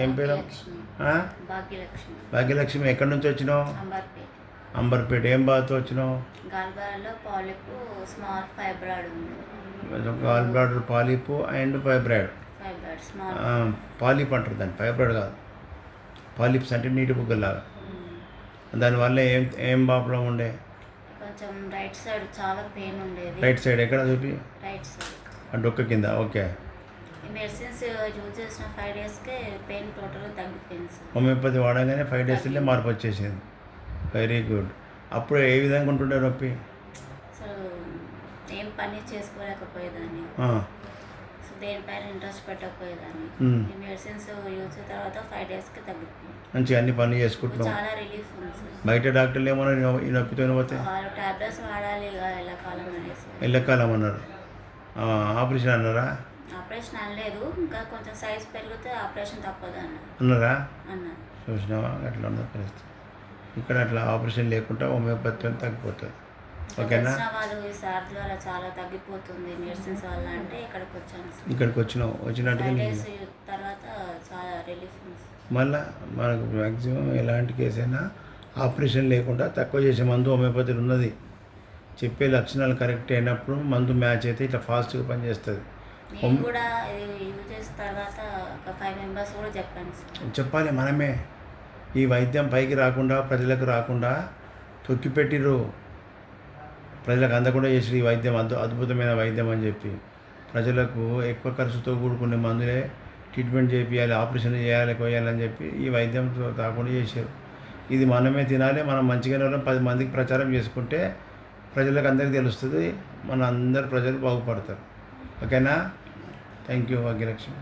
ఏం పేరు? ఆ? భాగ్యలక్ష్మి. భాగ్యలక్ష్మి. ఎక్కడి నుంచి వచ్చినావు? అంబర్పేట. అంబర్పేట. ఏం బాధతో వచ్చినావు? గాల్బాలలో పాలిప్ స్మాల్ ఫైబ్రాయిడ్ ఉంది. Gall bladder polyp and fibroid. Fibroid small. Polyp అంటారు దాన్ని, ఫైబ్రాయిడ్ కాదు. పాలిప్స్ అంటే నీటి బుగ్గలాగా. దానివల్ల ఏం ఏం ప్రాబ్లం ఉండే? కొంచెం రైట్ సైడ్ చాలా పెయిన్ ఉండేది. రైట్ సైడ్ ఎక్కడ చూపి? రైట్ సైడ్ ఆ డొక్క కింద. ఓకే. మెడిసిన్స్ యూజ్ చేసిన 5 డేస్కే పెయిన్ టోటల్గా తగ్గిపోయింది సార్. హోమియోపతి వాడగానే 5 డేస్లో మార్పు వచ్చేసింది. Very good. అప్పుడు ఏ విధంగా ఉంటుండే నొప్పి? అసలు ఏం పని చేసుకోలేకపోయేదాన్ని. సో దేనిపైన ఇంట్రెస్ట్ పెట్టకపోయేదాన్ని. ఈ మెడిసిన్స్ యూజ్ చేసిన తర్వాత 5 డేస్కి తగ్గిపోయింది. మంచిగా అన్ని పనులు చేసుకుంటున్నాం. చాలా రిలీఫ్ ఉంది సార్. బయట డాక్టర్లు ఏమన్నా ఈ నొప్పితో పోతే వాళ్ళు టాబ్లెట్స్ వాడాలి ఇక ఎల్లకాలం అనేసి. ఎల్లకాలం అన్నారు. ఆపరేషన్ అన్నారా? ఆపరేషన్ అనలేదు, ఇంకా కొంచెం సైజ్ పెరిగితే ఆపరేషన్ తప్పదు అన్నారా? అన్నారు. చూసినావా అట్లా ఉన్న పరిస్థితి. ఇక్కడ అట్లా ఆపరేషన్ లేకుండా హోమియోపతి తగ్గిపోతుంది. ఓకేనా? వాళ్ళు ఈ సార్ ద్వారా చాలా తగ్గిపోతుంది మెడిసిన్స్ వల్ల అంటే ఇక్కడికి వచ్చాను సార్. ఇక్కడికి వచ్చినావు. వచ్చినట్టుగా 5 డేస్ తర్వాత చాలా రిలీఫ్ ఉంది. మళ్ళీ మనకు మ్యాక్సిమం ఎలాంటి కేసు అయినా ఆపరేషన్ లేకుండా తక్కువ చేసే మందు హోమియోపతిలో ఉన్నది. చెప్పే లక్షణాలు కరెక్ట్ అయినప్పుడు మందు మ్యాచ్ అయితే ఇట్లా ఫాస్ట్గా పనిచేస్తుంది. నేను కూడా ఇది యూజ్ చేసిన తర్వాత ఒక 5 మెంబర్స్ కూడా చెప్పాను సార్. చెప్పాలి మనమే. ఈ వైద్యం పైకి రాకుండా ప్రజలకు రాకుండా తొక్కిపెట్టిరు. ప్రజలకు అందకుండా చేసి ఈ వైద్యం అద్భుతమైన వైద్యం అని చెప్పి ప్రజలకు ఎక్కువ ఖర్చుతో కూడుకునే మందులే ట్రీట్మెంట్ చేయాలి, ఆపరేషన్ చేయాలి, కోయాలని చెప్పి ఈ వైద్యం కాకుండా చేశారు. ఇది మనమే తినాలి. మనం మంచిగానే 10 మందికి ప్రచారం చేసుకుంటే ప్రజలకు అందరికీ తెలుస్తుంది. మన అందరు ప్రజలు బాగుపడతారు. ఓకేనా? Thank you Bhagyalakshmi.